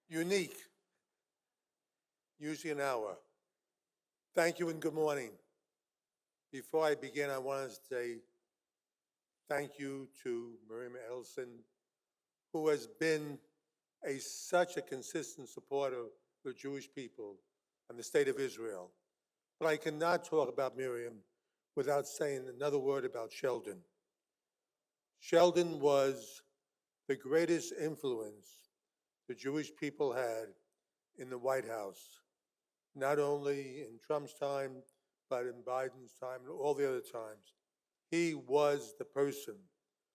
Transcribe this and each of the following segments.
unique, usually an hour. Thank you and good morning. Before I begin, I want to say thank you to Miriam Edelson, who has been such a consistent supporter of the Jewish people and the state of Israel. But I cannot talk about Miriam without saying another word about Sheldon. Sheldon was the greatest influence the Jewish people had in the White House, not only in Trump's time, but in Biden's time and all the other times. He was the person,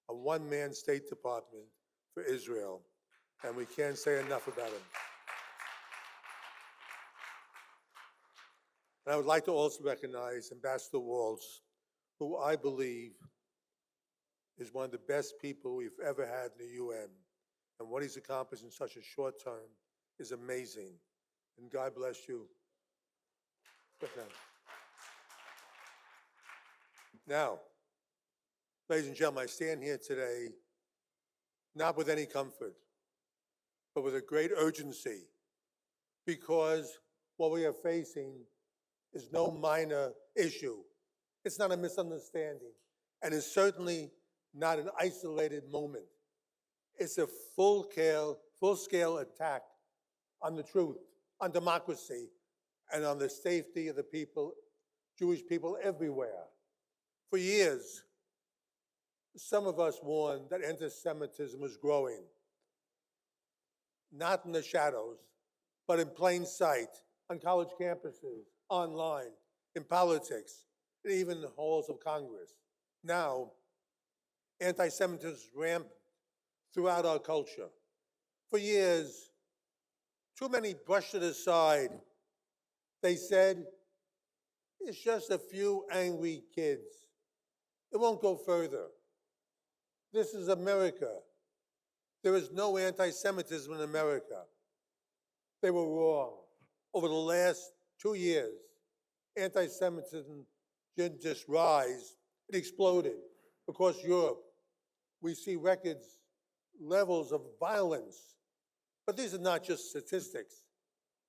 a one-man State Department for Israel, and we can't say enough about him. And I would like to also recognize Ambassador Waltz, who I believe is one of the best people we've ever had in the UN. And what he's accomplished in such a short time is amazing. And God bless you. Now, ladies and gentlemen, I stand here today not with any comfort, but with a great urgency, because what we are facing is no minor issue. It's not a misunderstanding, and it's certainly not an isolated moment. It's a full-scale attack on the truth, on democracy, and on the safety of the people, Jewish people everywhere. For years, some of us warned that anti-Semitism was growing, not in the shadows, but in plain sight, on college campuses, online, in politics, and even in the halls of Congress. Now, anti-Semitism is rampant throughout our culture. For years, too many brushed it aside. They said, it's just a few angry kids. It won't go further. This is America. There is no anti-Semitism in America. They were wrong. Over the last 2 years, anti-Semitism didn't just rise, it exploded across Europe. We see levels of violence. But these are not just statistics.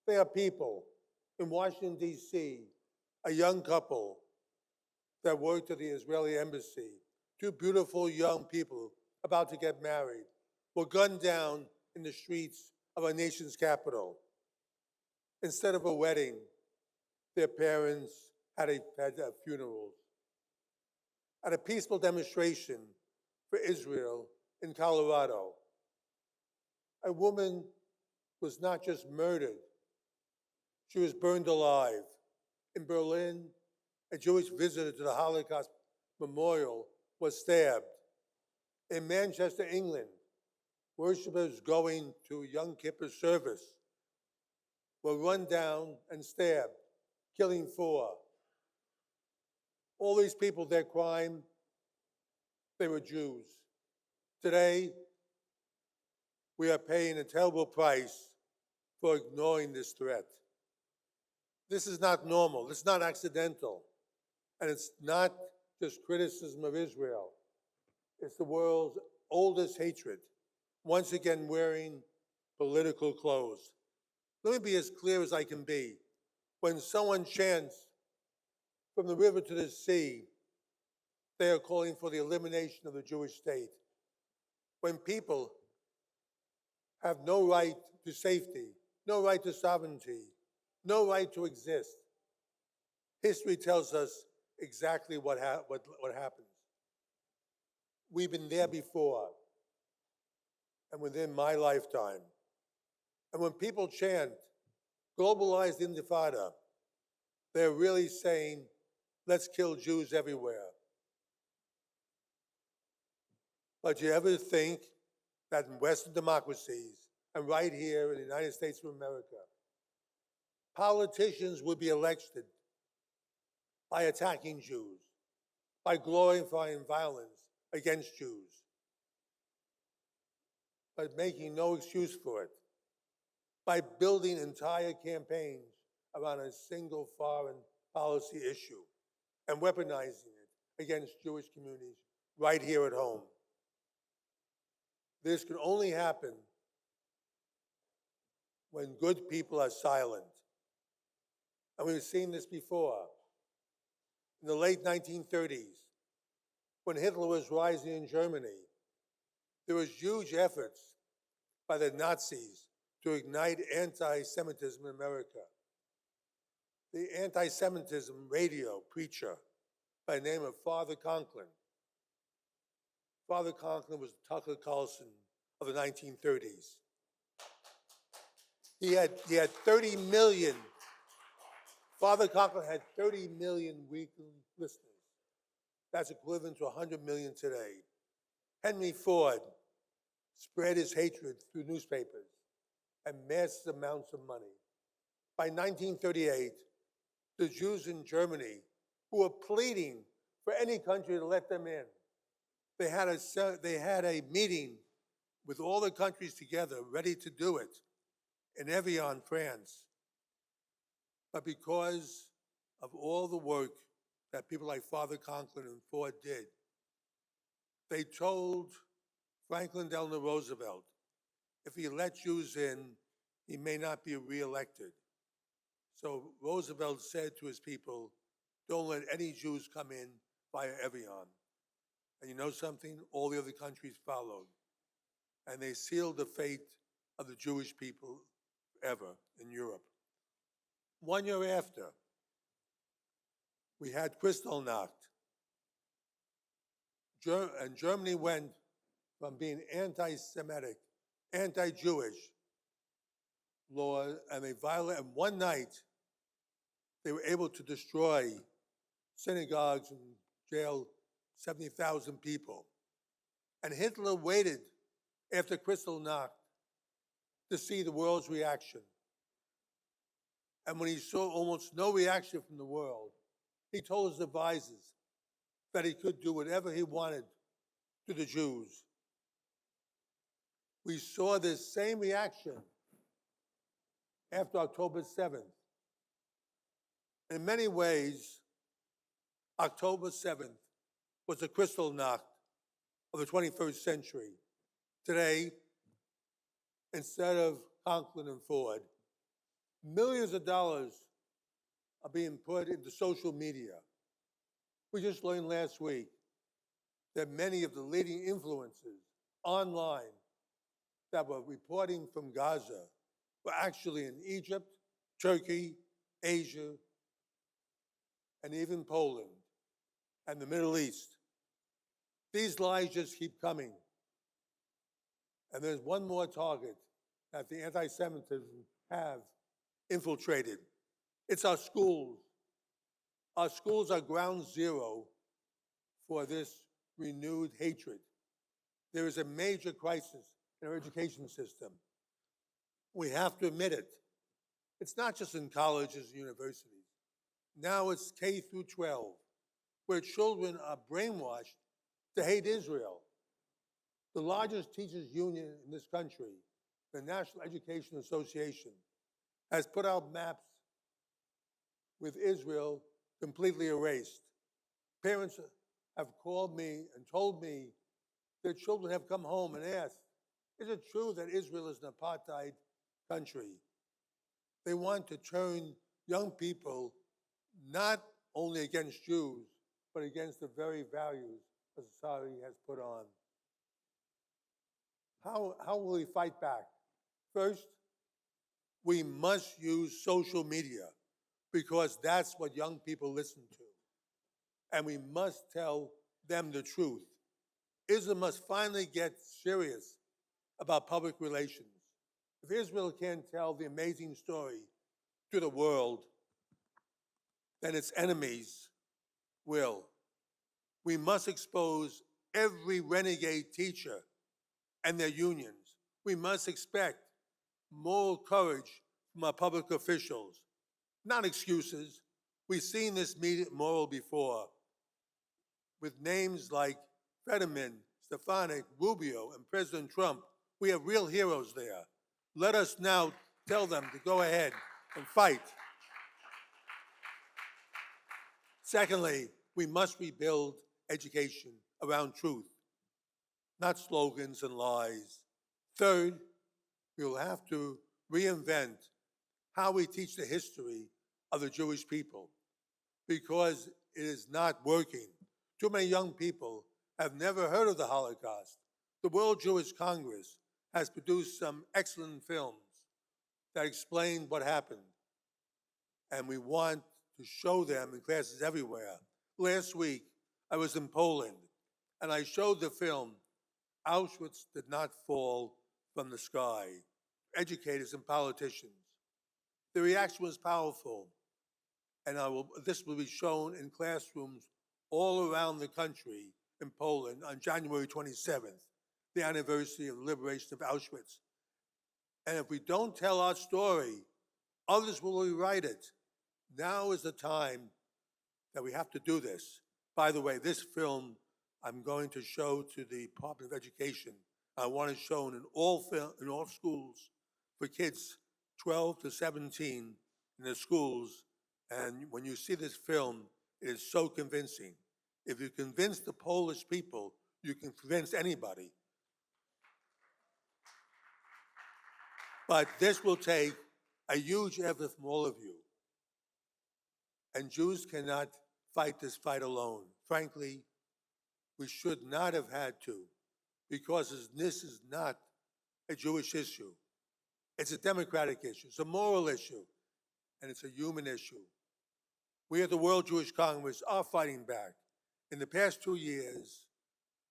They are people. In Washington, D.C., a young couple that worked at the Israeli embassy, two beautiful young people about to get married, were gunned down in the streets of our nation's capital. Instead of a wedding, their parents had funerals. At a peaceful demonstration for Israel in Colorado, a woman was not just murdered, she was burned alive. In Berlin, a Jewish visitor to the Holocaust Memorial was stabbed. In Manchester, England, worshipers going to Yom Kippur service were run down and stabbed, killing 4. All these people, their crime, they were Jews. Today, we are paying a terrible price for ignoring this threat. This is not normal, it's not accidental, and it's not just criticism of Israel. It's the world's oldest hatred, once again wearing political clothes. Let me be as clear as I can be. When someone chants from the river to the sea, they are calling for the elimination of the Jewish state. When people have no right to safety, no right to sovereignty, no right to exist, history tells us exactly what happens. We've been there before, and within my lifetime. And when people chant globalized intifada, they're really saying, let's kill Jews everywhere. But you ever think that in Western democracies, and right here in the United States of America, politicians would be elected by attacking Jews, by glorifying violence against Jews, but making no excuse for it, by building entire campaigns around a single foreign policy issue and weaponizing it against Jewish communities right here at home. This can only happen when good people are silent. And we've seen this before. In the late 1930s, when Hitler was rising in Germany, there was huge efforts by the Nazis to ignite anti-Semitism in America. The anti-Semitism radio preacher by the name of Father Conklin. Father Conklin was Tucker Carlson of the 1930s. He had 30 million, Father Conklin had 30 million weekly listeners. That's equivalent to 100 million today. Henry Ford spread his hatred through newspapers and massive amounts of money. By 1938, the Jews in Germany, who were pleading for any country to let them in, they had a meeting with all the countries together, ready to do it, in Evian, France. But because of all the work that people like Father Conklin and Ford did, they told Franklin Delano Roosevelt, if he let Jews in, he may not be reelected. So Roosevelt said to his people, don't let any Jews come in via Evian. And you know something? All the other countries followed. And they sealed the fate of the Jewish people ever in Europe. 1 year after, we had Kristallnacht. And Germany went from being anti-Semitic, anti-Jewish law, and and one night, they were able to destroy synagogues and jail 70,000 people. And Hitler waited after Kristallnacht to see the world's reaction. And when he saw almost no reaction from the world, he told his advisors that he could do whatever he wanted to the Jews. We saw this same reaction after October 7th. In many ways, October 7th was the Kristallnacht of the 21st century. Today, instead of Conklin and Ford, millions of dollars are being put into social media. We just learned last week that many of the leading influencers online that were reporting from Gaza were actually in Egypt, Turkey, Asia, and even Poland and the Middle East. These lies just keep coming. And there's one more target that the anti-Semitism have infiltrated. It's our schools. Our schools are ground zero for this renewed hatred. There is a major crisis in our education system. We have to admit it. It's not just in colleges and universities. Now it's K through 12, where children are brainwashed to hate Israel. The largest teachers union in this country, the National Education Association, has put out maps with Israel completely erased. Parents have called me and told me their children have come home and asked, is it true that Israel is an apartheid country? They want to turn young people not only against Jews, but against the very values the society has put on. How will we fight back? First, we must use social media because that's what young people listen to. And we must tell them the truth. Israel must finally get serious about public relations. If Israel can't tell the amazing story to the world, then its enemies will. We must expose every renegade teacher and their unions. We must expect moral courage from our public officials, not excuses. We've seen this moral before with names like Fetterman, Stefanik, Rubio, and President Trump. We have real heroes there. Let us now tell them to go ahead and fight. Secondly, we must rebuild education around truth, not slogans and lies. Third, we will have to reinvent how we teach the history of the Jewish people because it is not working. Too many young people have never heard of the Holocaust. The World Jewish Congress has produced some excellent films that explain what happened, and we want to show them in classes everywhere. Last week, I was in Poland, and I showed the film, Auschwitz Did Not Fall from the Sky, educators and politicians. The reaction was powerful, and this will be shown in classrooms all around the country in Poland on January 27th, the anniversary of the liberation of Auschwitz. And if we don't tell our story, others will rewrite it. Now is the time that we have to do this. By the way, this film I'm going to show to the Department of Education. I want it shown in all schools for kids 12 to 17 in the schools. And when you see this film, it is so convincing. If you convince the Polish people, you can convince anybody. But this will take a huge effort from all of you. And Jews cannot fight this fight alone. Frankly, we should not have had to, because this is not a Jewish issue. It's a democratic issue, it's a moral issue, and it's a human issue. We at the World Jewish Congress are fighting back. In the past 2 years,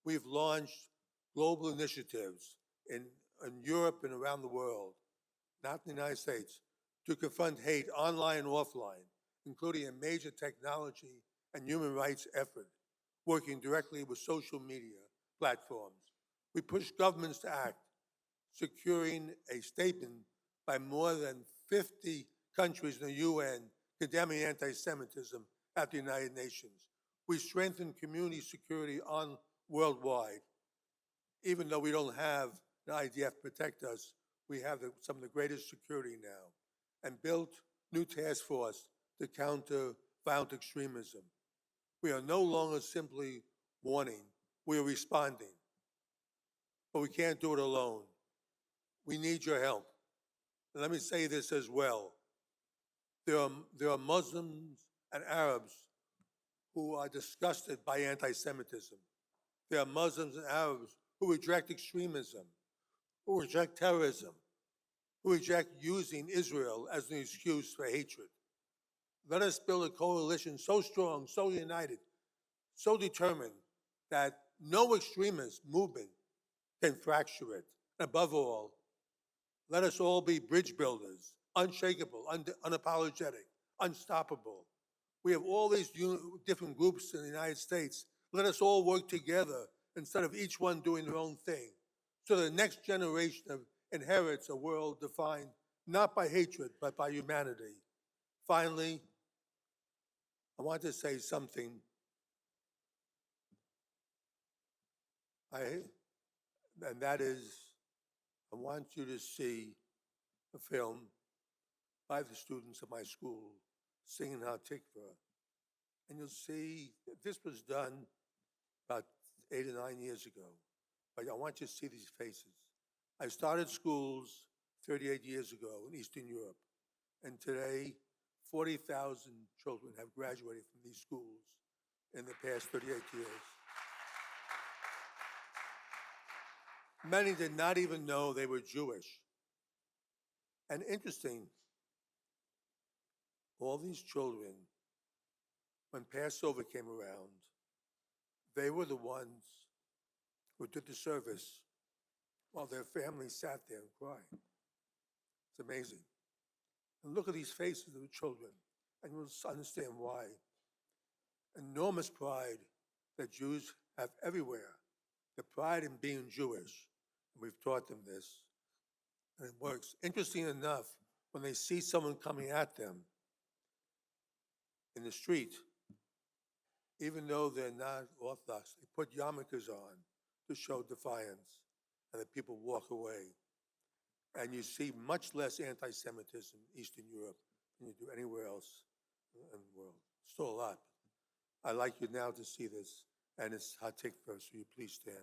we've launched global initiatives in Europe and around the world, not in the United States, to confront hate online and offline, including a major technology and human rights effort, working directly with social media platforms. We push governments to act, securing a statement by more than 50 countries in the UN condemning anti-Semitism at the United Nations. We strengthen community security worldwide. Even though we don't have an IDF to protect us, we have some of the greatest security now, and built new task force to counter violent extremism. We are no longer simply warning, we are responding. But we can't do it alone. We need your help. And let me say this as well. There are Muslims and Arabs who are disgusted by anti-Semitism. There are Muslims and Arabs who reject extremism, who reject terrorism, who reject using Israel as an excuse for hatred. Let us build a coalition so strong, so united, so determined that no extremist movement can fracture it. Above all, let us all be bridge builders, unshakable, unapologetic, unstoppable. We have all these different groups in the United States. Let us all work together instead of each one doing their own thing, so the next generation inherits a world defined not by hatred, but by humanity. Finally, I want to say something. And that is, I want you to see a film by the students of my school singing Hatikva. And you'll see that this was done about 8 or 9 years ago. But I want you to see these faces. I started schools 38 years ago in Eastern Europe. And today, 40,000 children have graduated from these schools in the past 38 years. Many did not even know they were Jewish. And interesting, all these children, when Passover came around, they were the ones who did the service while their families sat there and cried. It's amazing. And look at these faces of the children, and you'll understand why. Enormous pride that Jews have everywhere. The pride in being Jewish. And we've taught them this. And it works. Interesting enough, when they see someone coming at them in the street, even though they're not Orthodox, they put yarmulkes on to show defiance, and the people walk away. And you see much less anti-Semitism in Eastern Europe than you do anywhere else in the world. Still a lot. I'd like you now to see this, and it's Hatikva, so you please stand.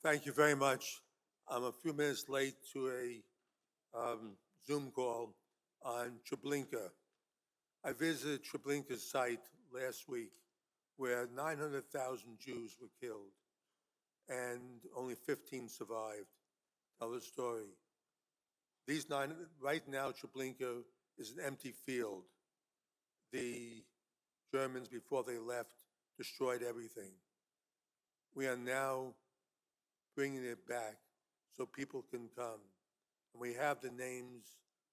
Thank you very much. I'm a few minutes late to a Zoom call on Treblinka. I visited Treblinka's site last week where 900,000 Jews were killed and only 15 survived. Tell the story. These right now, Treblinka is an empty field. The Germans, before they left, destroyed everything. We are now bringing it back so people can come. And we have the names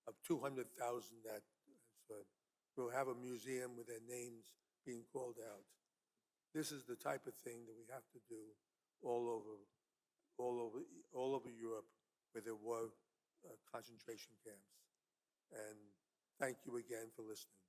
of 200,000 that we'll have a museum with their names being called out. This is the type of thing that we have to do all over Europe where there were concentration camps. And thank you again for listening.